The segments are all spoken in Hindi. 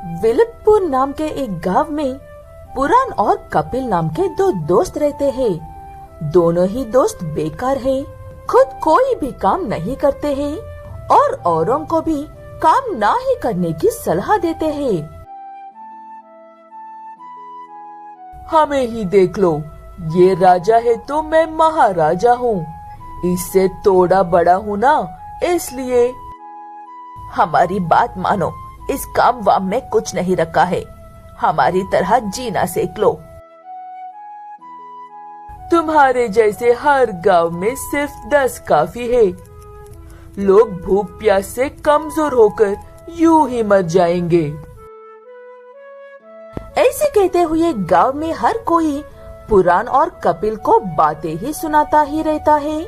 विलिपपुर नाम के एक गांव में पुराण और कपिल नाम के दो दोस्त रहते हैं। दोनों ही दोस्त बेकार हैं, खुद कोई भी काम नहीं करते हैं और औरों को भी काम ना ही करने की सलाह देते हैं। हमें ही देख लो, ये राजा है तो मैं महाराजा हूँ, इससे थोड़ा बड़ा हूँ ना, इसलिए। हमारी बात मानो, इस काम वाम में कुछ नहीं रखा है, हमारी तरह जीना सीख लो। तुम्हारे जैसे हर गांव में सिर्फ 10 काफी है। लोग भूख प्यास से कमजोर होकर यूं ही मर जाएंगे। ऐसे कहते हुए गांव में हर कोई पुराण और कपिल को बातें ही सुनाता ही रहता है,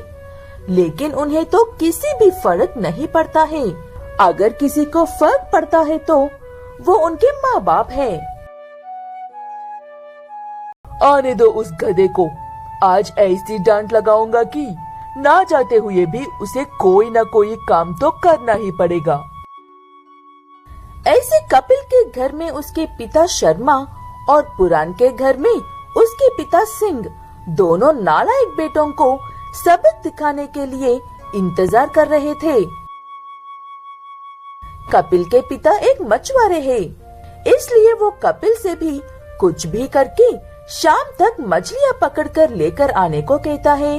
लेकिन उन्हें तो किसी भी फर्क नहीं पड़ता है। अगर किसी को फर्क पड़ता है तो वो उनके माँ बाप है। आने दो उस गधे को, आज ऐसी डांट लगाऊंगा कि ना चाहते हुए भी उसे कोई ना कोई काम तो करना ही पड़ेगा। ऐसे कपिल के घर में उसके पिता शर्मा और पुराण के घर में उसके पिता सिंह दोनों नालायक बेटों को सबक दिखाने के लिए इंतजार कर रहे थे। कपिल के पिता एक मछुआरे हैं, इसलिए वो कपिल से भी कुछ भी करके शाम तक मछलियां पकड़कर लेकर आने को कहता है।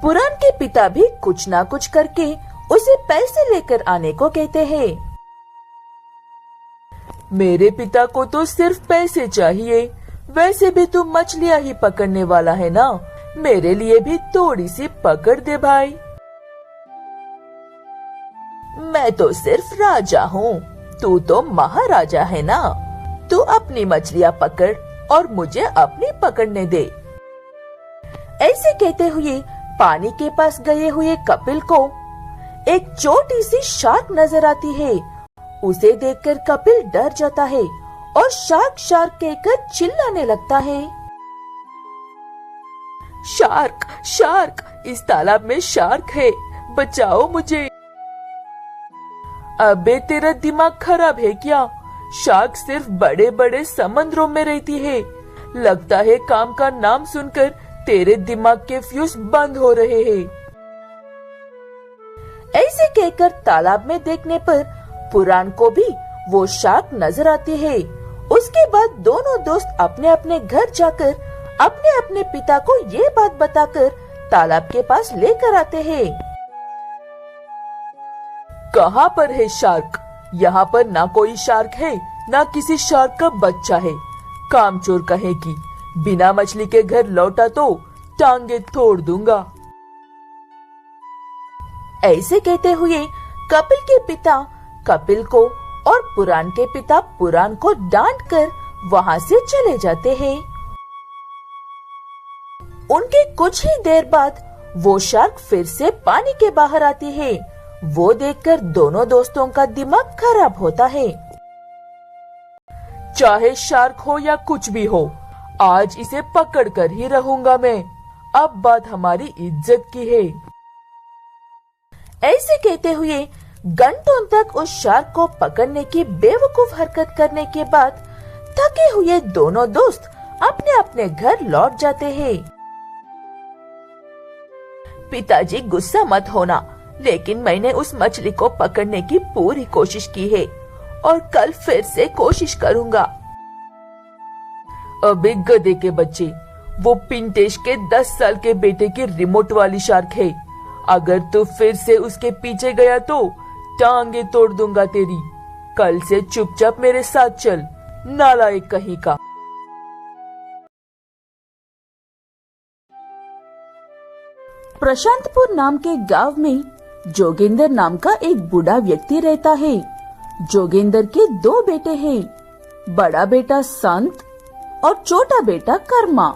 पुराण के पिता भी कुछ ना कुछ करके उसे पैसे लेकर आने को कहते हैं। मेरे पिता को तो सिर्फ पैसे चाहिए, वैसे भी तू मछलियां ही पकड़ने वाला है ना, मेरे लिए भी थोड़ी सी पकड़ दे भाई। मैं तो सिर्फ राजा हूँ, तू तो महाराजा है ना, तू अपनी मछलियां पकड़ और मुझे अपनी पकड़ने दे। ऐसे कहते हुए पानी के पास गए हुए कपिल को एक छोटी सी शार्क नजर आती है। उसे देखकर कपिल डर जाता है और शार्क शार्क कहकर चिल्लाने लगता है। शार्क शार्क, इस तालाब में शार्क है, बचाओ मुझे। अबे तेरा दिमाग खराब है क्या? शार्क सिर्फ बड़े बड़े समंदरों में रहती है। लगता है काम का नाम सुनकर तेरे दिमाग के फ्यूज बंद हो रहे हैं। ऐसे कहकर तालाब में देखने पर पुराण को भी वो शार्क नजर आती है। उसके बाद दोनों दोस्त अपने अपने घर जाकर अपने अपने पिता को ये बात बताकर तालाब के पास लेकर आते हैं। कहाँ पर है शार्क? यहाँ पर ना कोई शार्क है, ना किसी शार्क का बच्चा है। कामचोर कहेगी, बिना मछली के घर लौटा तो टांगे तोड़ दूंगा। ऐसे कहते हुए कपिल के पिता कपिल को और पुराण के पिता पुराण को डांटकर वहाँ से चले जाते हैं। उनके कुछ ही देर बाद वो शार्क फिर से पानी के बाहर आती है। वो देखकर दोनों दोस्तों का दिमाग खराब होता है। चाहे शार्क हो या कुछ भी हो, आज इसे पकड़ कर ही रहूंगा मैं। अब बात हमारी इज्जत की है। ऐसे कहते हुए घंटों तक उस शार्क को पकड़ने की बेवकूफ हरकत करने के बाद थके हुए दोनों दोस्त अपने अपने घर लौट जाते हैं। पिताजी गुस्सा मत होना, लेकिन मैंने उस मछली को पकड़ने की पूरी कोशिश की है और कल फिर से कोशिश करूंगा। अबे गधे के बच्चे, वो पिंटेश के 10 साल के बेटे की रिमोट वाली शार्क है। अगर तू फिर से उसके पीछे गया तो टांगे तोड़ दूंगा तेरी। कल से चुपचाप मेरे साथ चल, नालायक कहीं का। प्रशांतपुर नाम के गांव में जोगिंदर नाम का एक बूढ़ा व्यक्ति रहता है। जोगिंदर के 2 बेटे हैं, बड़ा बेटा संत और छोटा बेटा कर्मा।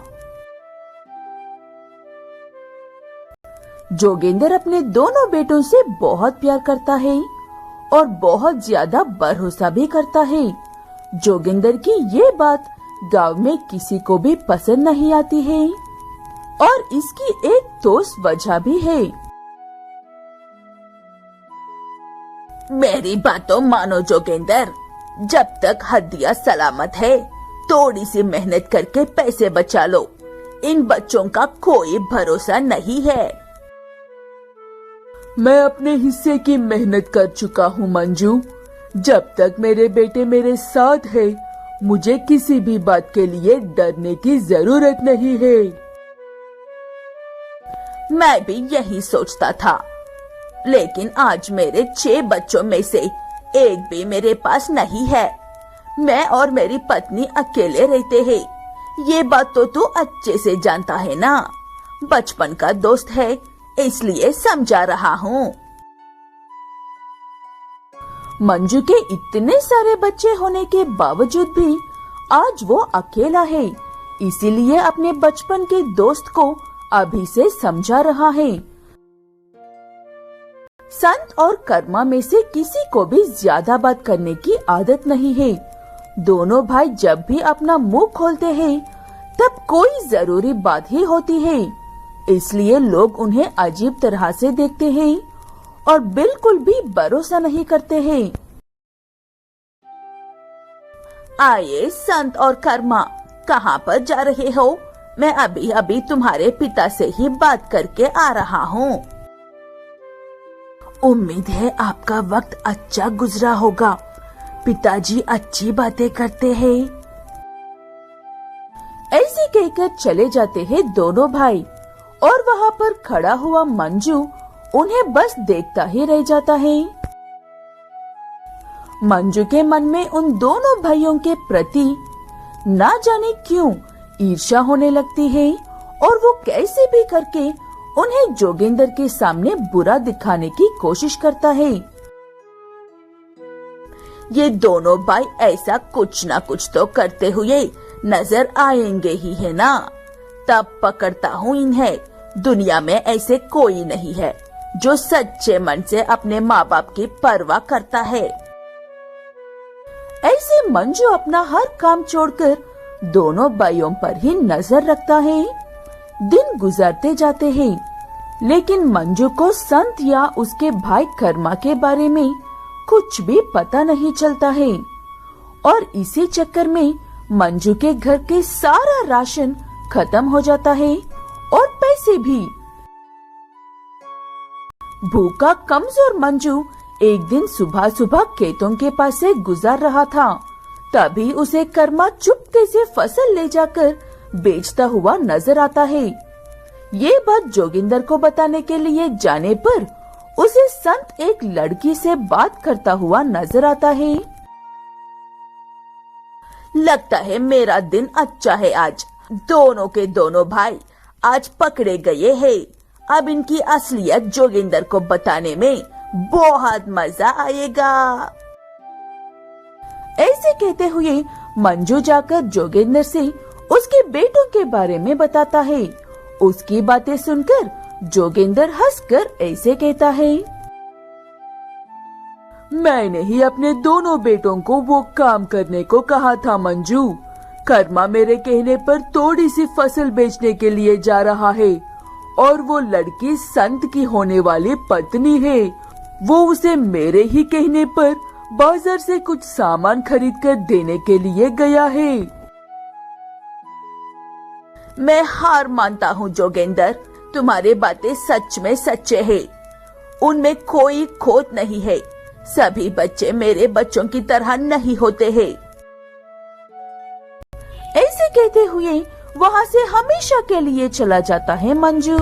जोगिंदर अपने दोनों बेटों से बहुत प्यार करता है और बहुत ज्यादा भरोसा भी करता है। जोगिंदर की ये बात गांव में किसी को भी पसंद नहीं आती है और इसकी एक ठोस वजह भी है। मेरी बातों मानो जोगिंदर, जब तक हड्डियां सलामत है थोड़ी सी मेहनत करके पैसे बचा लो। इन बच्चों का कोई भरोसा नहीं है। मैं अपने हिस्से की मेहनत कर चुका हूँ मंजू। जब तक मेरे बेटे मेरे साथ है मुझे किसी भी बात के लिए डरने की जरूरत नहीं है। मैं भी यही सोचता था, लेकिन आज मेरे 6 बच्चों में से एक भी मेरे पास नहीं है। मैं और मेरी पत्नी अकेले रहते हैं। ये बात तो तू अच्छे से जानता है ना। बचपन का दोस्त है इसलिए समझा रहा हूँ। मंजू के इतने सारे बच्चे होने के बावजूद भी आज वो अकेला है, इसीलिए अपने बचपन के दोस्त को अभी से समझा रहा है। संत और कर्मा में से किसी को भी ज्यादा बात करने की आदत नहीं है। दोनों भाई जब भी अपना मुंह खोलते हैं तब कोई जरूरी बात ही होती है, इसलिए लोग उन्हें अजीब तरह से देखते हैं और बिल्कुल भी भरोसा नहीं करते हैं। आइए संत और कर्मा, कहाँ पर जा रहे हो? मैं अभी अभी तुम्हारे पिता से ही बात करके आ रहा हूँ। उम्मीद है आपका वक्त अच्छा गुजरा होगा। पिताजी अच्छी बातें करते हैं। ऐसे कहकर चले जाते हैं दोनों भाई और वहाँ पर खड़ा हुआ मंजू उन्हें बस देखता ही रह जाता है। मंजू के मन में उन दोनों भाइयों के प्रति ना जाने क्यों ईर्ष्या होने लगती है और वो कैसे भी करके उन्हें जोगिंदर के सामने बुरा दिखाने की कोशिश करता है। ये दोनों भाई ऐसा कुछ ना कुछ तो करते हुए नजर आएंगे ही है ना। तब पकड़ता हूँ इन्हें। दुनिया में ऐसे कोई नहीं है जो सच्चे मन से अपने माँ बाप की परवाह करता है। ऐसे मंजू अपना हर काम छोड़कर दोनों भाइयों पर ही नजर रखता है। दिन गुजरते जाते हैं, लेकिन मंजू को संत या उसके भाई कर्मा के बारे में कुछ भी पता नहीं चलता है और इसी चक्कर में मंजू के घर के सारा राशन खत्म हो जाता है और पैसे भी। भूखा कमजोर मंजू एक दिन सुबह सुबह खेतों के पास से गुजर रहा था। तभी उसे कर्मा चुपके से फसल ले जाकर बेचता हुआ नजर आता है। ये बात जोगिंदर को बताने के लिए जाने पर उसे संत एक लड़की से बात करता हुआ नजर आता है। लगता है मेरा दिन अच्छा है आज। दोनों के दोनों भाई आज पकड़े गए हैं। अब इनकी असलियत जोगिंदर को बताने में बहुत मजा आएगा। ऐसे कहते हुए मंजू जाकर जोगिंदर से उसके बेटों के बारे में बताता है। उसकी बातें सुनकर जोगिंदर हंसकर ऐसे कहता है, मैंने ही अपने दोनों बेटों को वो काम करने को कहा था मंजू। कर्मा मेरे कहने पर थोड़ी सी फसल बेचने के लिए जा रहा है और वो लड़की संत की होने वाली पत्नी है। वो उसे मेरे ही कहने पर बाजार से कुछ सामान खरीद कर देने के लिए गया है। मैं हार मानता हूँ जोगिंदर, तुम्हारी बातें सच में सच्चे हैं। उनमें कोई खोट नहीं है। सभी बच्चे मेरे बच्चों की तरह नहीं होते हैं। ऐसे कहते हुए वहाँ से हमेशा के लिए चला जाता है मंजू।